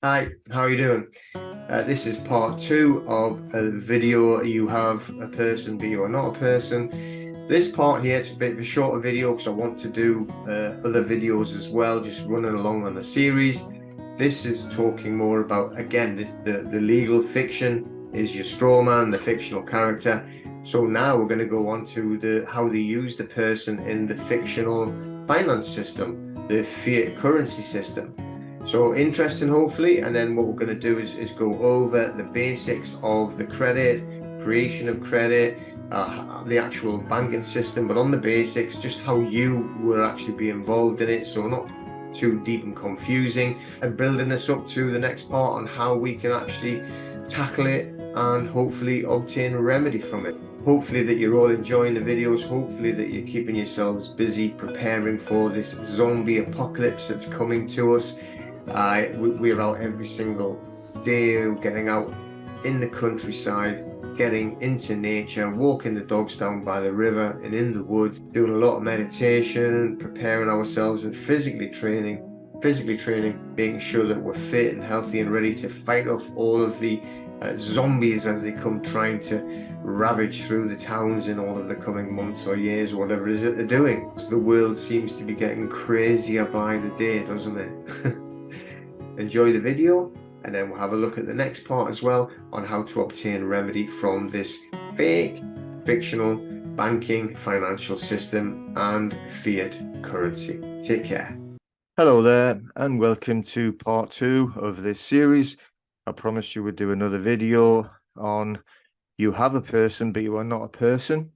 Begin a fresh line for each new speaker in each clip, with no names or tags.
Hi, how are you doing? This is part two of a video. You have a person, but you are not a person. This part here, it's a bit of a shorter video because I want to do other videos as well, just running along on the series. This is talking more about, again, the legal fiction is your straw man, the fictional character. So now we're going to go on to how they use the person in the fictional finance system, the fiat currency system. So interesting, hopefully. And then what we're going to do is go over the basics of the credit, creation of credit, the actual banking system, but on the basics, just how you will actually be involved in it. So not too deep and confusing, and building us up to the next part on how we can actually tackle it and hopefully obtain a remedy from it. Hopefully that you're all enjoying the videos. Hopefully that you're keeping yourselves busy preparing for this zombie apocalypse that's coming to us. We're out every single day, getting out in the countryside, getting into nature, walking the dogs down by the river and in the woods, doing a lot of meditation, preparing ourselves and physically training, making sure that we're fit and healthy and ready to fight off all of the zombies as they come trying to ravage through the towns in all of the coming months or years or whatever it is that they're doing. So the world seems to be getting crazier by the day, doesn't it? Enjoy the video, and then we'll have a look at the next part as well on how to obtain remedy from this fake, fictional banking financial system and fiat currency. Take care. Hello there, and welcome to part two of this series. I promised you would do another video on you have a person, but you are not a person.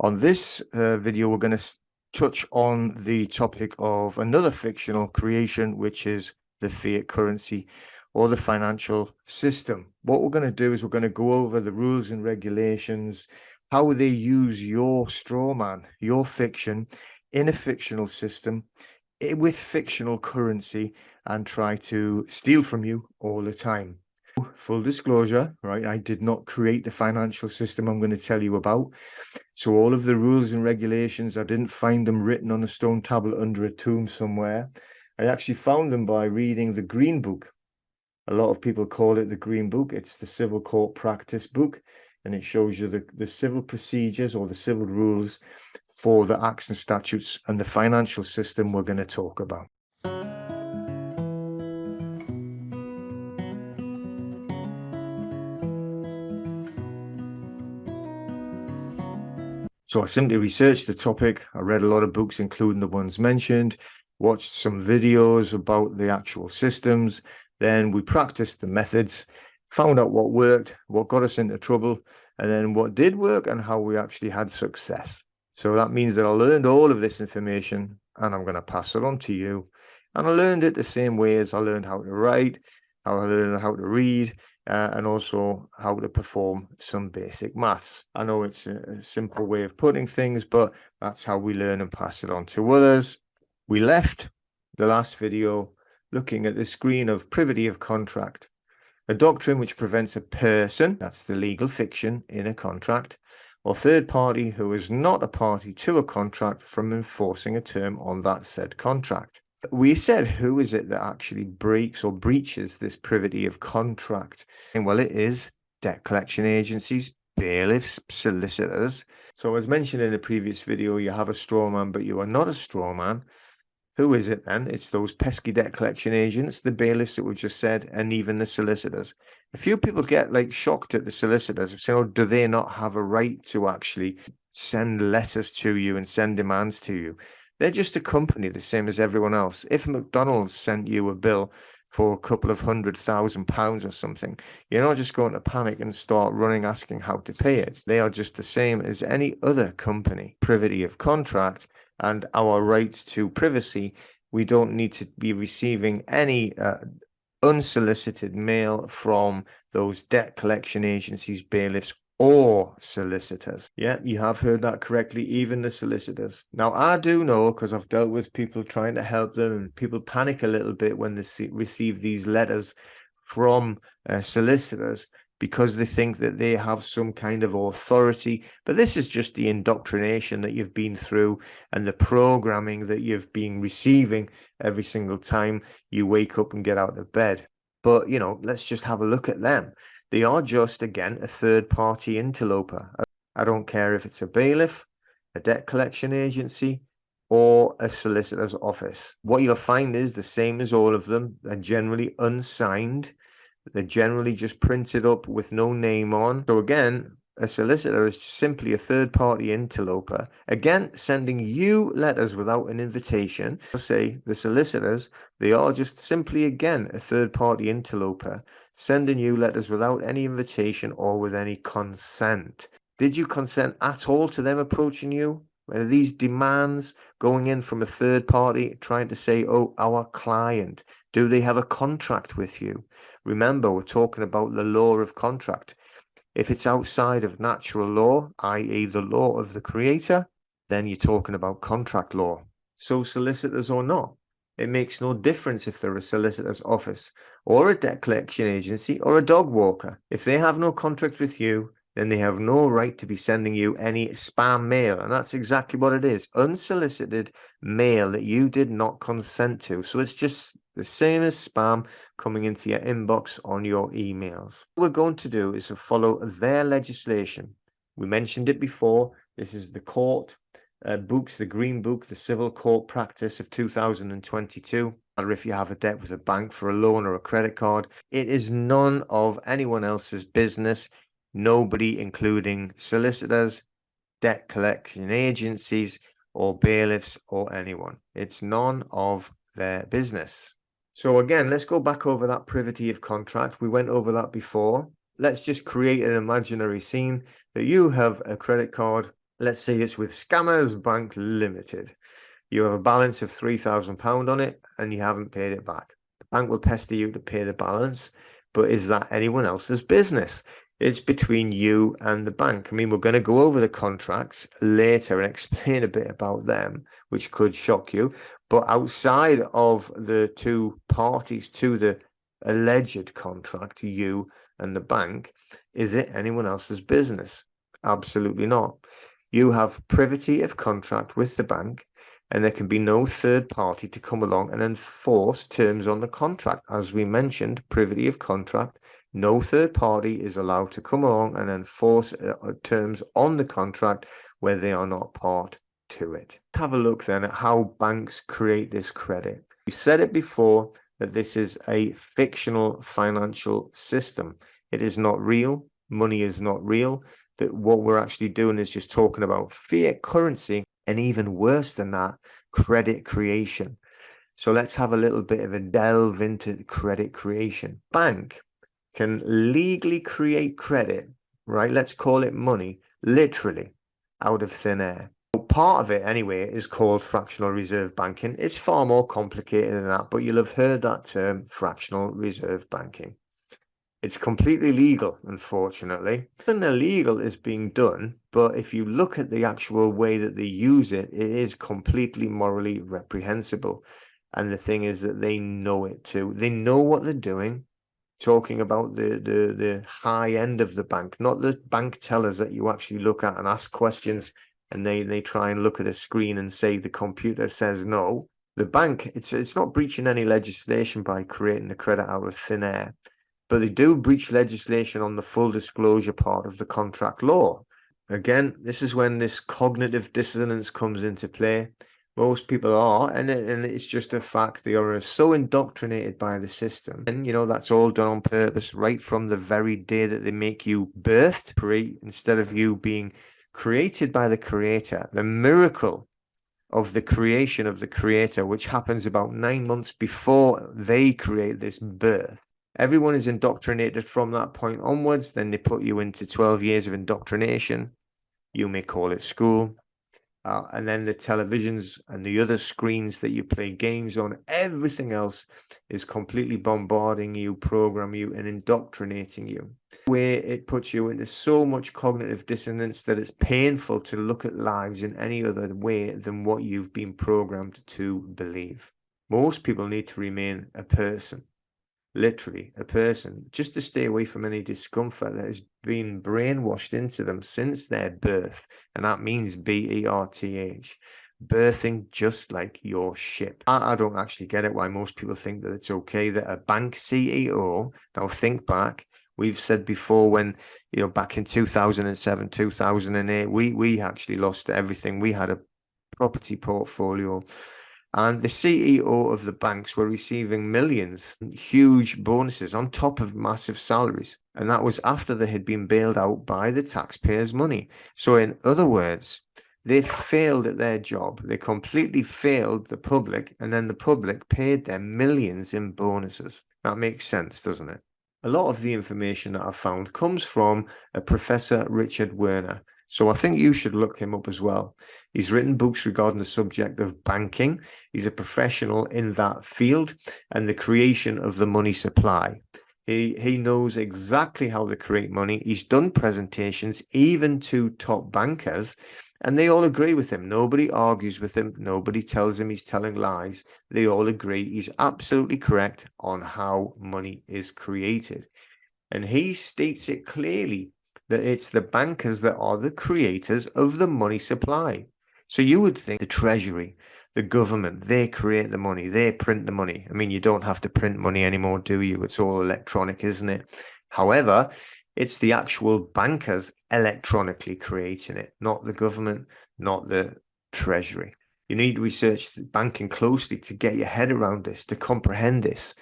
On this video, we're going to touch on the topic of another fictional creation, which is the fiat currency or the financial system. What we're going to do is we're going to go over the rules and regulations, how they use your straw man, your fiction, in a fictional system with fictional currency and try to steal from you all the time. Full disclosure, right? I did not create the financial system I'm going to tell you about. So all of the rules and regulations, I didn't find them written on a stone tablet under a tomb somewhere. I actually found them by reading the Green Book. A lot of people call it the Green Book. It's the civil court practice book, and it shows you the civil procedures or the civil rules for the acts and statutes and the financial system we're going to talk about. So I simply researched the topic. I read a lot of books, including the ones mentioned, watched some videos about the actual systems. Then we practiced the methods, found out what worked, what got us into trouble, and then what did work and how we actually had success. So that means that I learned all of this information and I'm going to pass it on to you. And I learned it the same way as I learned how to write, how I learned how to read, and also how to perform some basic maths. I know it's a simple way of putting things, but that's how we learn and pass it on to others. We left the last video looking at the screen of privity of contract, a doctrine which prevents a person, that's the legal fiction in a contract, or third party who is not a party to a contract from enforcing a term on that said contract. We said, who is it that actually breaks or breaches this privity of contract? And well, it is debt collection agencies, bailiffs, solicitors. So as mentioned in the previous video, you have a straw man, but you are not a straw man. Who is it then? It's those pesky debt collection agents, the bailiffs that we just said, and even the solicitors. A few people get like shocked at the solicitors, saying, oh, do they not have a right to actually send letters to you and send demands to you? They're just a company, the same as everyone else. If McDonald's sent you a bill for a couple of £100,000 or something, you're not just going to panic and start running asking how to pay it. They are just the same as any other company. Privity of contract and our rights to privacy. We don't need to be receiving any unsolicited mail from those debt collection agencies, bailiffs, or solicitors. Yeah, you have heard that correctly, even the solicitors. Now, I do know, because I've dealt with people trying to help them, and people panic a little bit when they receive these letters from solicitors, because they think that they have some kind of authority. But this is just the indoctrination that you've been through and the programming that you've been receiving every single time you wake up and get out of bed. But, you know, let's just have a look at them. They are just, again, a third-party interloper. I don't care if it's a bailiff, a debt collection agency, or a solicitor's office. What you'll find is the same as all of them. They're generally unsigned. They're generally just printed up with no name on. So again, a solicitor is simply a third-party interloper, again, sending you letters without an invitation. I'll say the solicitors, they are just simply, again, a third-party interloper, sending you letters without any invitation or with any consent. Did you consent at all to them approaching you? Are these demands going in from a third party trying to say, oh, our client? Do they have a contract with you? Remember, we're talking about the law of contract. If it's outside of natural law, i.e. the law of the creator, then you're talking about contract law. So solicitors or not, it makes no difference if they're a solicitor's office or a debt collection agency or a dog walker. If they have no contract with you, then they have no right to be sending you any spam mail. And that's exactly what it is. Unsolicited mail that you did not consent to. So it's just the same as spam coming into your inbox on your emails. What we're going to do is to follow their legislation. We mentioned it before. This is the court books, the Green Book, the Civil Court Practice of 2022. Or if you have a debt with a bank for a loan or a credit card, it is none of anyone else's business. Nobody, including solicitors, debt collection agencies, or bailiffs, or anyone. It's none of their business. So again, let's go back over that privity of contract. We went over that before. Let's just create an imaginary scene that you have a credit card. Let's say it's with Scammers Bank Limited. You have a balance of £3,000 on it and you haven't paid it back. The bank will pester you to pay the balance, but is that anyone else's business? It's between you and the bank. I mean, we're going to go over the contracts later and explain a bit about them, which could shock you. But outside of the two parties to the alleged contract, you and the bank, is it anyone else's business? Absolutely not. You have privity of contract with the bank, and there can be no third party to come along and enforce terms on the contract. As we mentioned, privity of contract, no third party is allowed to come along and enforce terms on the contract where they are not part to it. Let's have a look then at how banks create this credit. We said it before that this is a fictional financial system. It is not real. Money is not real. That what we're actually doing is just talking about fiat currency, and even worse than that, credit creation. So let's have a little bit of a delve into credit creation. Bank can legally create credit, right? Let's call it money, literally out of thin air. Part of it anyway is called fractional reserve banking. It's far more complicated than that, but you'll have heard that term, fractional reserve banking. It's completely legal, unfortunately. Nothing illegal is being done, but if you look at the actual way that they use it, it is completely morally reprehensible. And the thing is that they know it too. They know what they're doing. Talking about the high end of the bank, not the bank tellers that you actually look at and ask questions and they try and look at a screen and say the computer says no. The bank, it's not breaching any legislation by creating the credit out of thin air, but they do breach legislation on the full disclosure part of the contract law. Again, this is when this cognitive dissonance comes into play. Most people are, and it's just a fact. They are so indoctrinated by the system. And, you know, that's all done on purpose, right from the very day that they make you birthed, instead of you being created by the creator. The miracle of the creation of the creator, which happens about 9 months before they create this birth. Everyone is indoctrinated from that point onwards. Then they put you into 12 years of indoctrination. You may call it school. And then the televisions and the other screens that you play games on, everything else is completely bombarding you, programming you, and indoctrinating you. Where it puts you into so much cognitive dissonance that it's painful to look at lives in any other way than what you've been programmed to believe. Most people need to remain a person. Literally a person, just to stay away from any discomfort that has been brainwashed into them since their birth. And that means BERTH. birthing just like your ship. I don't actually get it why most people think that it's okay that a bank CEO, now think back, we've said before when, back in 2007, 2008, we actually lost everything. We had a property portfolio. And the CEO of the banks were receiving millions, huge bonuses on top of massive salaries. And that was after they had been bailed out by the taxpayers' money. So, in other words, they failed at their job. They completely failed the public, and then the public paid them millions in bonuses. That makes sense, doesn't it? A lot of the information that I've found comes from a Professor Richard Werner. So I think you should look him up as well. He's written books regarding the subject of banking. He's a professional in that field and the creation of the money supply. He knows exactly how to create money. He's done presentations even to top bankers, and they all agree with him. Nobody argues with him. Nobody tells him he's telling lies. They all agree he's absolutely correct on how money is created. And he states it clearly that it's the bankers that are the creators of the money supply. So you would think the treasury, the government, they create the money, they print the money. I mean, you don't have to print money anymore, do you? It's all electronic, isn't it? However, it's the actual bankers electronically creating it, not the government, not the treasury. You need to research banking closely to get your head around this, to comprehend this.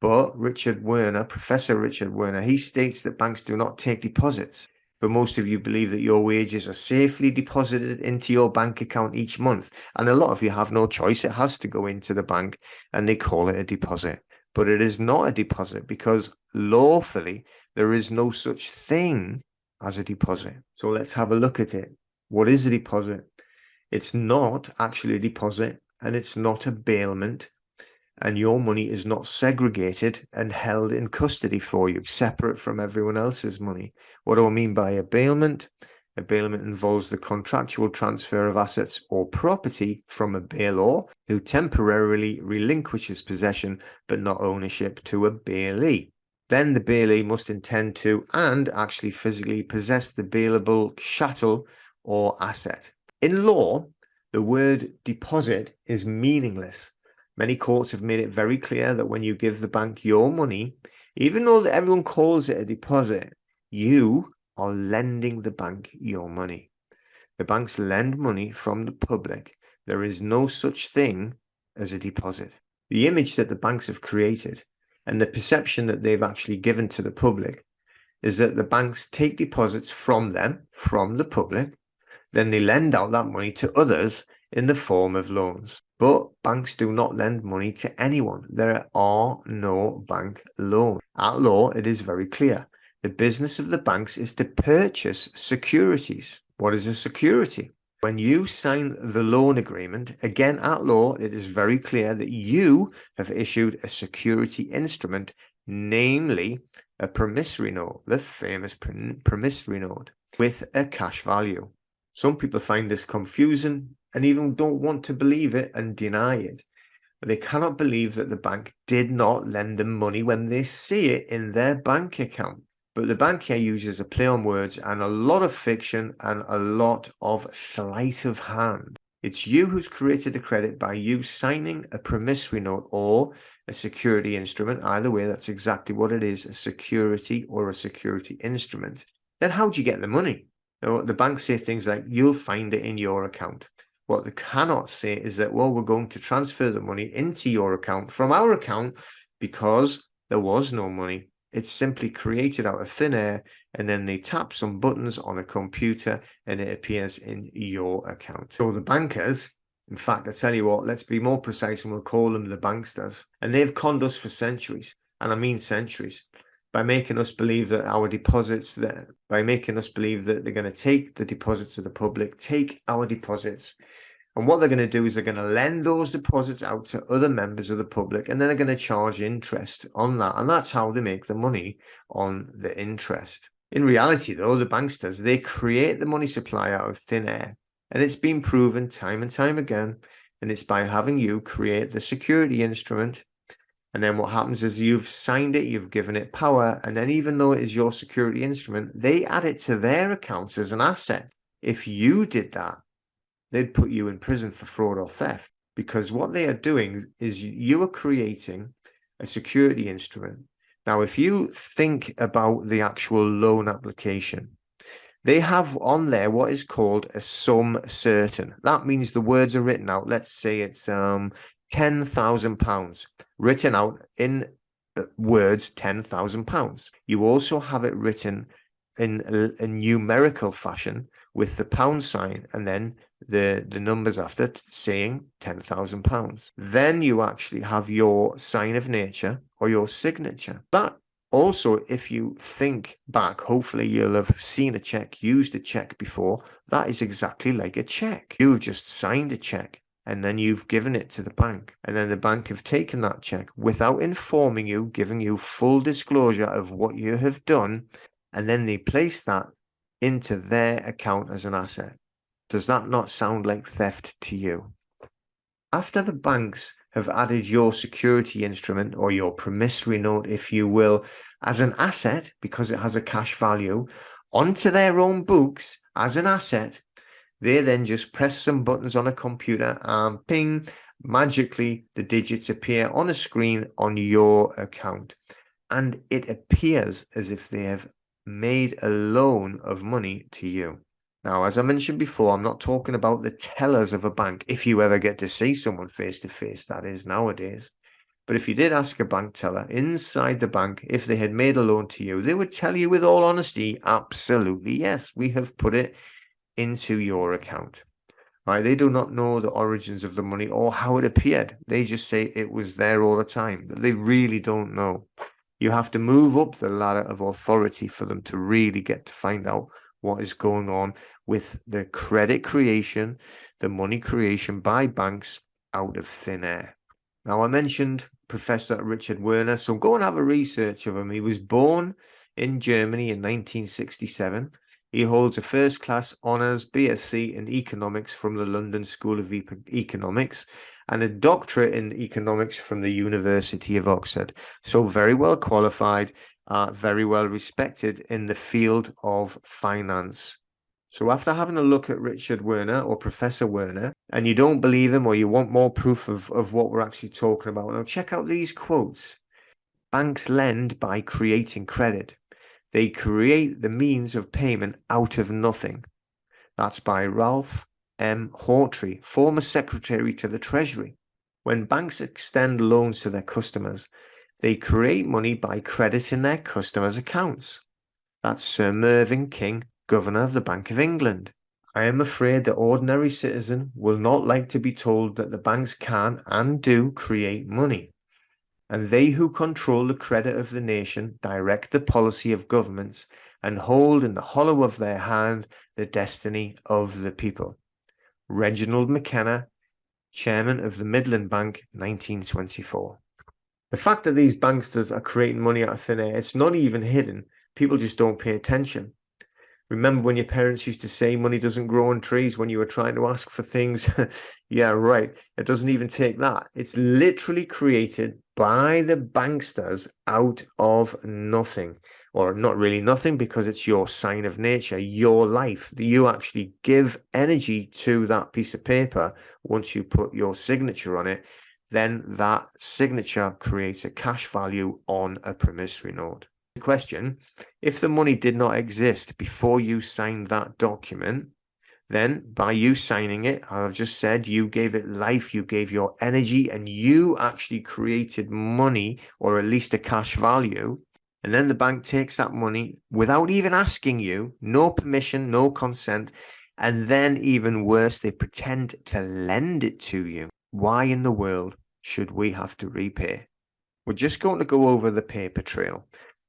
But Richard Werner, Professor Richard Werner, he states that banks do not take deposits. But most of you believe that your wages are safely deposited into your bank account each month. And a lot of you have no choice. It has to go into the bank and they call it a deposit. But it is not a deposit because lawfully there is no such thing as a deposit. So let's have a look at it. What is a deposit? It's not actually a deposit and it's not a bailment. And your money is not segregated and held in custody for you, separate from everyone else's money. What do I mean by a bailment? A bailment involves the contractual transfer of assets or property from a bailor who temporarily relinquishes possession but not ownership to a bailee. Then the bailee must intend to and actually physically possess the bailable chattel or asset. In law, the word deposit is meaningless. Many courts have made it very clear that when you give the bank your money, even though everyone calls it a deposit, you are lending the bank your money. The banks lend money from the public. There is no such thing as a deposit. The image that the banks have created and the perception that they've actually given to the public is that the banks take deposits from them, from the public, then they lend out that money to others in the form of loans. But banks do not lend money to anyone. There are no bank loans. At law, it is very clear. The business of the banks is to purchase securities. What is a security? When you sign the loan agreement, again at law, it is very clear that you have issued a security instrument, namely a promissory note, the famous promissory note, with a cash value. Some people find this confusing and even don't want to believe it and deny it. But they cannot believe that the bank did not lend them money when they see it in their bank account. But the bank here uses a play on words and a lot of fiction and a lot of sleight of hand. It's you who's created the credit by you signing a promissory note or a security instrument. Either way, that's exactly what it is, a security or a security instrument. Then how do you get the money? The banks say things like, you'll find it in your account. What they cannot say is that, well, we're going to transfer the money into your account from our account because there was no money. It's simply created out of thin air, and then they tap some buttons on a computer and it appears in your account. So the bankers, in fact, I tell you what, let's be more precise and we'll call them the banksters. And they've conned us for centuries, and I mean centuries, by making us believe that our deposits, by making us believe that they're going to take the deposits of the public, take our deposits. And what they're going to do is they're going to lend those deposits out to other members of the public, and then they're going to charge interest on that. And that's how they make the money on the interest. In reality, though, the banksters, they create the money supply out of thin air. And it's been proven time and time again. And it's by having you create the security instrument. And then what happens is you've signed it, you've given it power. And then even though it is your security instrument, they add it to their accounts as an asset. If you did that, they'd put you in prison for fraud or theft, because what they are doing is you are creating a security instrument. Now, if you think about the actual loan application, they have on there what is called a sum certain. That means the words are written out. Let's say it's £10,000 written out in words, £10,000. You also have it written in a numerical fashion with the pound sign and then the numbers after saying £10,000. Then you actually have your sign of nature or your signature. That also, if you think back, hopefully you'll have seen a check, used a check before. That is exactly like a check. You've just signed a check and then you've given it to the bank. And then the bank have taken that check without informing you, giving you full disclosure of what you have done. And then they place that into their account as an asset. Does that not sound like theft to you? After the banks have added your security instrument or your promissory note, if you will, as an asset because it has a cash value onto their own books as an asset, they then just press some buttons on a computer and ping, magically the digits appear on a screen on your account. And it appears as if they have made a loan of money to you. Now, as I mentioned before, I'm not talking about the tellers of a bank. If you ever get to see someone face to face, that is nowadays. But if you did ask a bank teller inside the bank if they had made a loan to you, they would tell you with all honesty, absolutely yes, we have put it into your account. Right? They do not know the origins of the money or how it appeared. They just say it was there all the time. They really don't know. You have to move up the ladder of authority for them to really get to find out what is going on with the credit creation, the money creation by banks out of thin air. Now, I mentioned Professor Richard Werner, so go and have a research of him. He was born in Germany in 1967. He holds a first-class honours BSc in economics from the London School of Economics and a doctorate in economics from the University of Oxford. So very well qualified, very well respected in the field of finance. So after having a look at Richard Werner or Professor Werner, and you don't believe him or you want more proof of what we're actually talking about, now check out these quotes. Banks lend by creating credit. They create the means of payment out of nothing. That's by Ralph M. Hawtrey, former Secretary to the Treasury. When banks extend loans to their customers, they create money by crediting their customers' accounts. That's Sir Mervyn King, Governor of the Bank of England. I am afraid the ordinary citizen will not like to be told that the banks can and do create money. And they who control the credit of the nation direct the policy of governments and hold in the hollow of their hand the destiny of the people. Reginald McKenna, Chairman of the Midland Bank, 1924. The fact that these banksters are creating money out of thin air, it's not even hidden. People just don't pay attention. Remember when your parents used to say money doesn't grow on trees when you were trying to ask for things? Yeah, right. It doesn't even take that. It's literally created by the banksters out of nothing. Or not really nothing, because it's your sign of nature, your life. You actually give energy to that piece of paper once you put your signature on it. Then that signature creates a cash value on a promissory note. The question, if the money did not exist before you signed that document, then by you signing it, I've just said you gave it life, you gave your energy, and you actually created money, or at least a cash value. And then the bank takes that money without even asking you, no permission, no consent. And then even worse, they pretend to lend it to you. Why in the world should we have to repay? We're just going to go over the paper trail.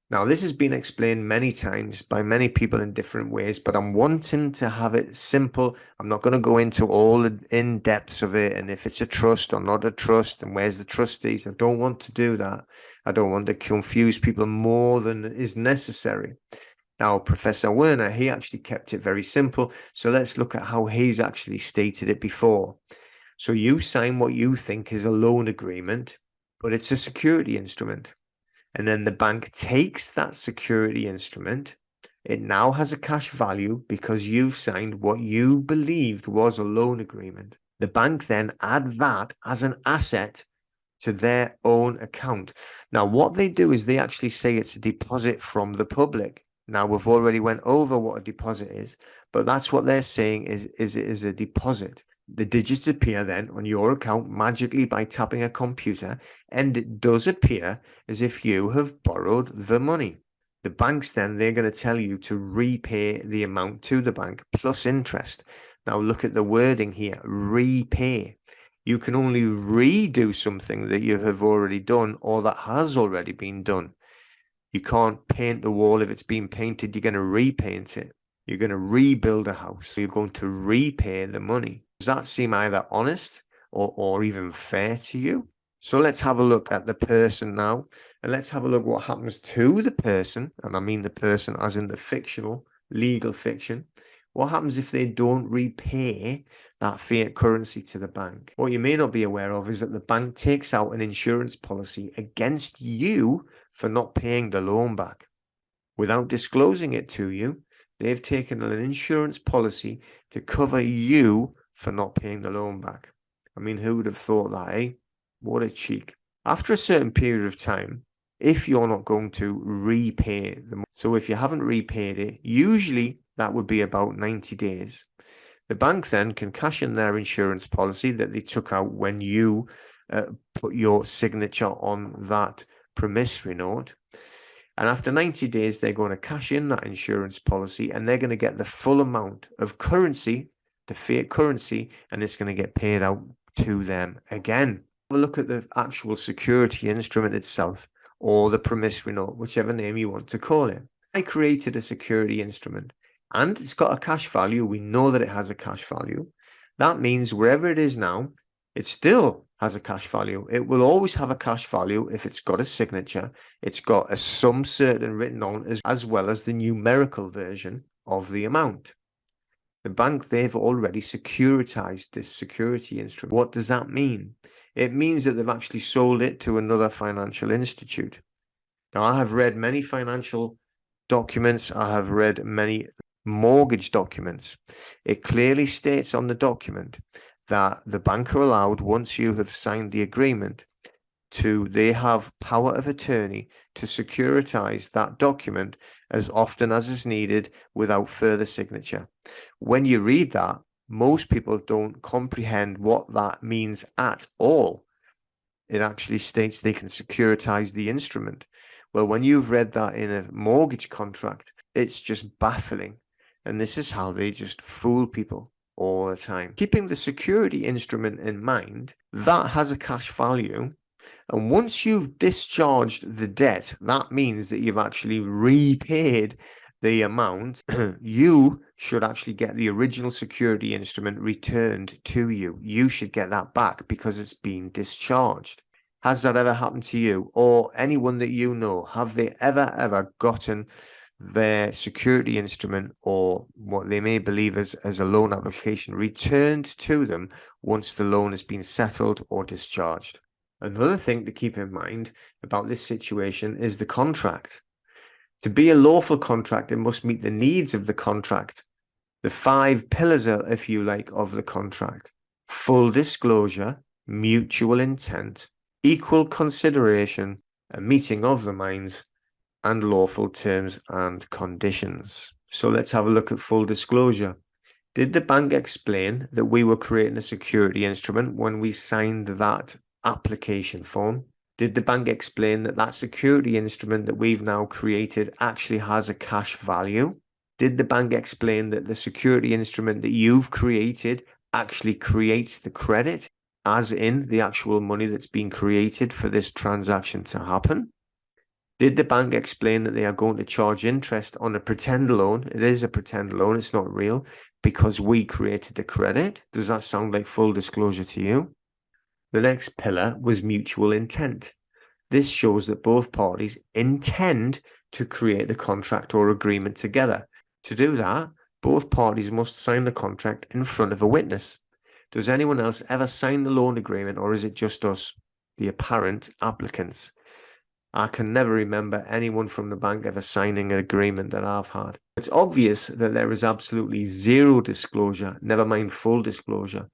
Now, this has been explained many times by many people in different ways, but I'm wanting to have it simple. I'm not going to go into all the in-depths of it and if it's a trust or not a trust and where's the trustees. I don't want to do that. I don't want to confuse people more than is necessary. Now, Professor Werner, he actually kept it very simple. So let's look at how he's actually stated it before. So you sign what you think is a loan agreement, but it's a security instrument. And then the bank takes that security instrument It now has a cash value because you've signed what you believed was a loan agreement. The bank then add that as an asset to their own account. Now, what they do is they actually say it's a deposit from the public. Now, we've already went over what a deposit is, but that's what they're saying is it is a deposit. The digits appear then on your account magically by tapping a computer, and it does appear as if you have borrowed the money. The banks then, they're going to tell you to repay the amount to the bank plus interest. Now, look at the wording here, repay. You can only redo something that you have already done or that has already been done. You can't paint the wall if it's been painted. You're going to repaint it. You're going to rebuild a house. You're going to repay the money. Does that seem either honest or even fair to you? So let's have a look at the person now, and let's have a look what happens to the person, and I mean the person as in the fictional, legal fiction. What happens if they don't repay that fiat currency to the bank? What you may not be aware of is that the bank takes out an insurance policy against you for not paying the loan back. Without disclosing it to you, they've taken an insurance policy to cover you for not paying the loan back. I mean, who would have thought that, eh? What a cheek. After a certain period of time, if you're not going to repay the money, so if you haven't repaid it, usually that would be about 90 days. The bank then can cash in their insurance policy that they took out when you put your signature on that promissory note. And after 90 days, they're going to cash in that insurance policy and they're going to get the full amount of currency, the fiat currency, and it's going to get paid out to them again. Have a look at the actual security instrument itself, or the promissory note, whichever name you want to call it. I created a security instrument and it's got a cash value. We know that it has a cash value. That means wherever it is now, it still has a cash value. It will always have a cash value if it's got a signature. It's got a sum certain written on as well as the numerical version of the amount. The bank, they've already securitized this security instrument. What does that mean? It means that they've actually sold it to another financial institute. Now, I have read many financial documents. I have read many mortgage documents. It clearly states on the document that the bank are allowed, once you have signed the agreement, they have power of attorney to securitize that document as often as is needed without further signature. When you read that, most people don't comprehend what that means at all. It actually states they can securitize the instrument. Well, when you've read that in a mortgage contract, it's just baffling. And this is how they just fool people all the time. Keeping the security instrument in mind, that has a cash value. And once you've discharged the debt, that means that you've actually repaid the amount. You should actually get the original security instrument returned to you. You should get that back because it's been discharged. Has that ever happened to you or anyone that you know? Have they ever gotten their security instrument or what they may believe as a loan application returned to them once the loan has been settled or discharged? Another thing to keep in mind about this situation is the contract. To be a lawful contract, it must meet the needs of the contract. The 5 pillars, if you like, of the contract: full disclosure, mutual intent, equal consideration, a meeting of the minds, and lawful terms and conditions. So let's have a look at full disclosure. Did the bank explain that we were creating a security instrument when we signed that application form? Did the bank explain that that security instrument that we've now created actually has a cash value? Did the bank explain that the security instrument that you've created actually creates the credit, as in the actual money that's been created for this transaction to happen? Did the bank explain that they are going to charge interest on a pretend loan? It is a pretend loan, it's not real, because we created the credit. Does that sound like full disclosure to you? The next pillar was mutual intent. This shows that both parties intend to create the contract or agreement together. To do that, both parties must sign the contract in front of a witness. Does anyone else ever sign the loan agreement, or is it just us, the apparent applicants?
I can never remember anyone from the bank ever signing an agreement that I've had. It's obvious that there is absolutely zero disclosure, never mind full disclosure.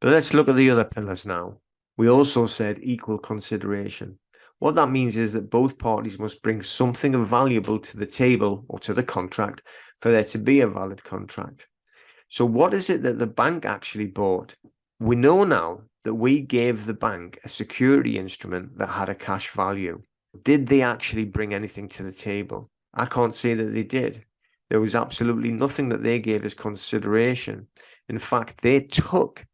But let's look at the other pillars now. We also said equal consideration. What that means is that both parties must bring something valuable to the table or to the contract for there to be a valid contract. So what is it that the bank actually bought? We know now that we gave the bank a security instrument that had a cash value. Did they actually bring anything to the table? I can't say that they did. There was absolutely nothing that they gave as consideration. In fact, they took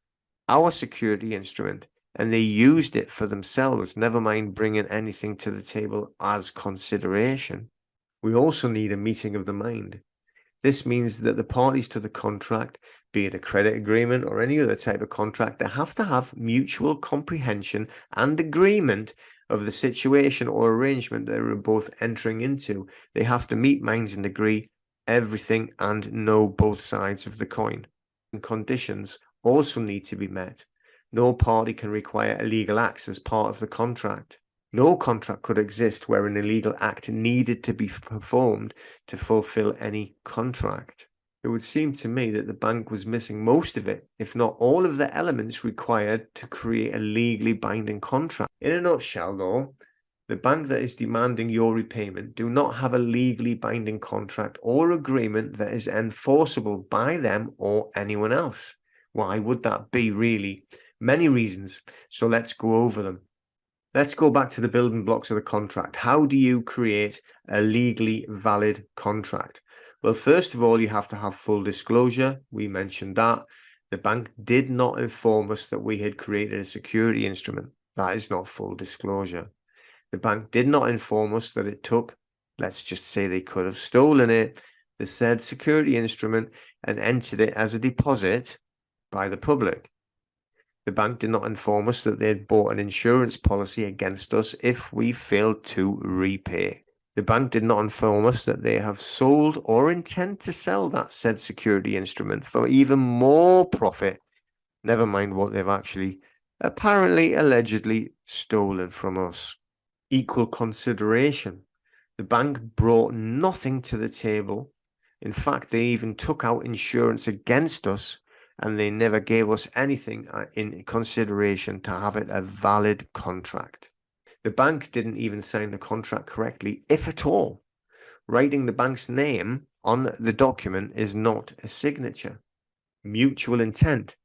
our security instrument and they used it for themselves, never mind bringing anything to the table as consideration. We also need a meeting of the mind. This means that the parties to the contract, be it a credit agreement or any other type of contract, they have to have mutual comprehension and agreement of the situation or arrangement that they're both entering into. They have to meet minds and agree everything and know both sides of the coin. And conditions also need to be met. No party can require illegal acts as part of the contract. No contract could exist where an illegal act needed to be performed to fulfill any contract. It would seem to me that the bank was missing most of it, if not all of the elements required to create a legally binding contract. In a nutshell, though, the bank that is demanding your repayment do not have a legally binding contract or agreement that is enforceable by them or anyone else. Why would that be, really? Many reasons, so let's go over them. Let's go back to the building blocks of the contract. How do you create a legally valid contract? Well, first of all, you have to have full disclosure. We mentioned that. The bank did not inform us that we had created a security instrument. That is not full disclosure. The bank did not inform us that it took, let's just say they could have stolen it, the said security instrument and entered it as a deposit by the public. The bank did not inform us that they had bought an insurance policy against us if we failed to repay. The bank did not inform us that they have sold or intend to sell that said security instrument for even more profit, never mind what they've actually, apparently, allegedly stolen from us. Equal consideration. The bank brought nothing to the table. In fact, they even took out insurance against us and they never gave us anything in consideration to have it a valid contract. The bank didn't even sign the contract correctly, if at all. Writing the bank's name on the document is not a signature. Mutual intent.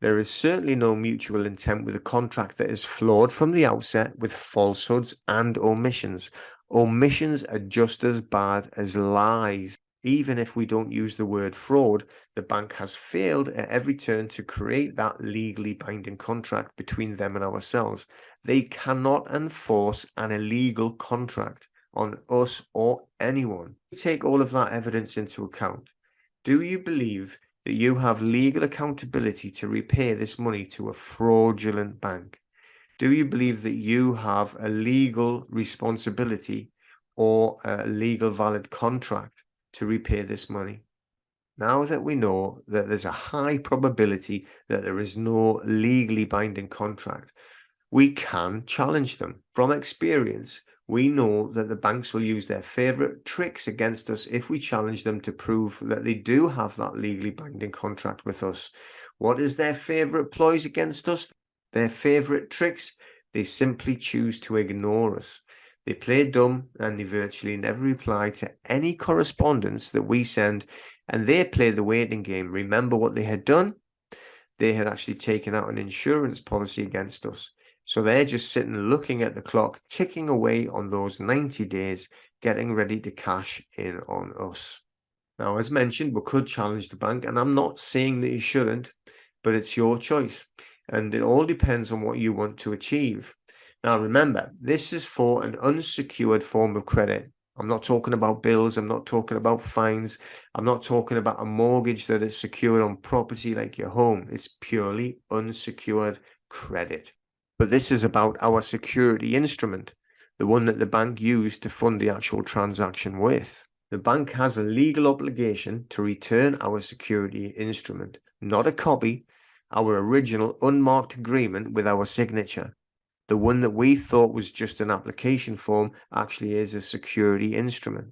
There is certainly no mutual intent with a contract that is flawed from the outset with falsehoods and omissions. Omissions are just as bad as lies. Even if we don't use the word fraud, the bank has failed at every turn to create that legally binding contract between them and ourselves. They cannot enforce an illegal contract on us or anyone. Take all of that evidence into account. Do you believe that you have legal accountability to repay this money to a fraudulent bank? Do you believe that you have a legal responsibility or a legal valid contract to repay this money? Now that we know that there's a high probability that there is no legally binding contract, we can challenge them. From experience, we know that the banks will use their favorite tricks against us if we challenge them to prove that they do have that legally binding contract with us. What is their favorite ploys against us? Their favorite tricks? They simply choose to ignore us. They play dumb and they virtually never reply to any correspondence that we send, and they play the waiting game. Remember what they had done? They had actually taken out an insurance policy against us. So they're just sitting looking at the clock, ticking away on those 90 days, getting ready to cash in on us. Now, as mentioned, we could challenge the bank, and I'm not saying that you shouldn't, but it's your choice. And it all depends on what you want to achieve. Now, remember, this is for an unsecured form of credit. I'm not talking about bills. I'm not talking about fines. I'm not talking about a mortgage that is secured on property like your home. It's purely unsecured credit. But this is about our security instrument, the one that the bank used to fund the actual transaction with. The bank has a legal obligation to return our security instrument, not a copy, our original unmarked agreement with our signature. The one that we thought was just an application form actually is a security instrument.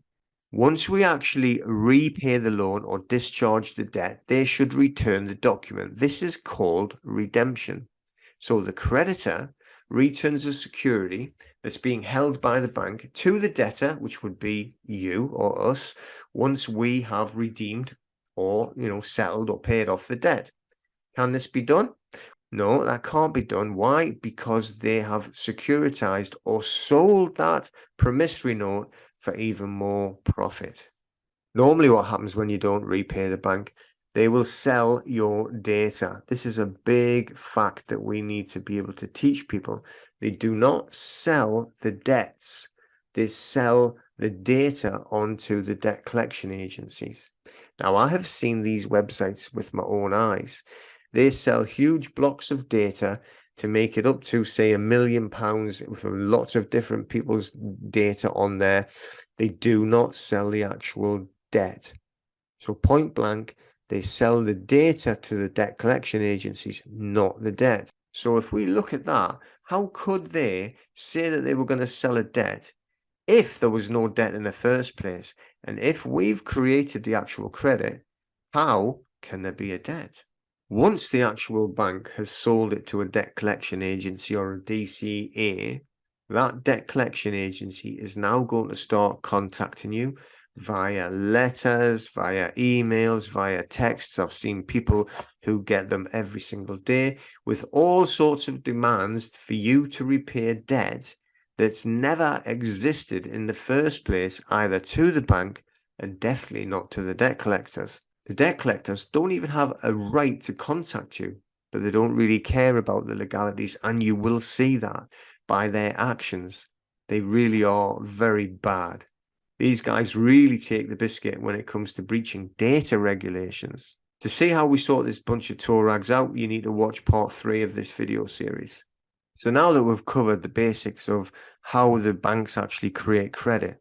Once we actually repay the loan or discharge the debt, they should return the document. This is called redemption. So the creditor returns a security that's being held by the bank to the debtor, which would be you or us, once we have redeemed or, settled or paid off the debt. Can this be done? No, that can't be done. Why? Because they have securitized or sold that promissory note for even more profit. Normally, what happens when you don't repay the bank, they will sell your data. This is a big fact that we need to be able to teach people. They do not sell the debts. They sell the data onto the debt collection agencies. Now, I have seen these websites with my own eyes. They sell huge blocks of data to make it up to, say, £1 million with lots of different people's data on there. They do not sell the actual debt. So point blank, they sell the data to the debt collection agencies, not the debt. So if we look at that, how could they say that they were going to sell a debt if there was no debt in the first place? And if we've created the actual credit, how can there be a debt? Once the actual bank has sold it to a debt collection agency or a DCA, that debt collection agency is now going to start contacting you via letters, via emails, via texts. I've seen people who get them every single day with all sorts of demands for you to repay debt that's never existed in the first place, either to the bank and definitely not to the debt collectors. The debt collectors don't even have a right to contact you, but they don't really care about the legalities, and you will see that by their actions. They really are very bad. These guys really take the biscuit when it comes to breaching data regulations. To see how we sort this bunch of toe rags out, you need to watch part 3 of this video series. So now that we've covered the basics of how the banks actually create credit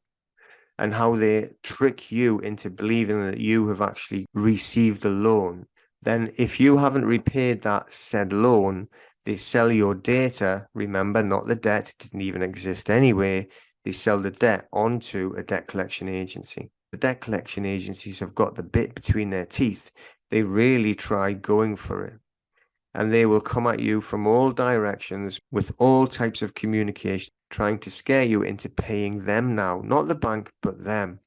and how they trick you into believing that you have actually received a loan, then if you haven't repaid that said loan, they sell your data. Remember, not the debt, it didn't even exist anyway. They sell the debt onto a debt collection agency. The debt collection agencies have got the bit between their teeth. They really try going for it. And they will come at you from all directions with all types of communication, trying to scare you into paying them now, not the bank, but them.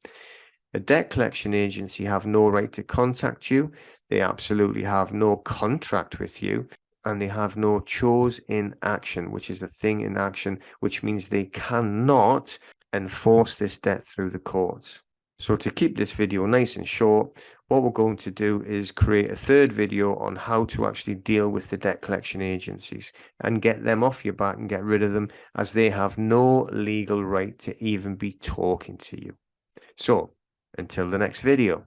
A debt collection agency have no right to contact you. They absolutely have no contract with you, and they have no chose in action, which is the thing in action, which means they cannot enforce this debt through the courts. So to keep this video nice and short, what we're going to do is create a third video on how to actually deal with the debt collection agencies and get them off your back and get rid of them, as they have no legal right to even be talking to you. So until the next video.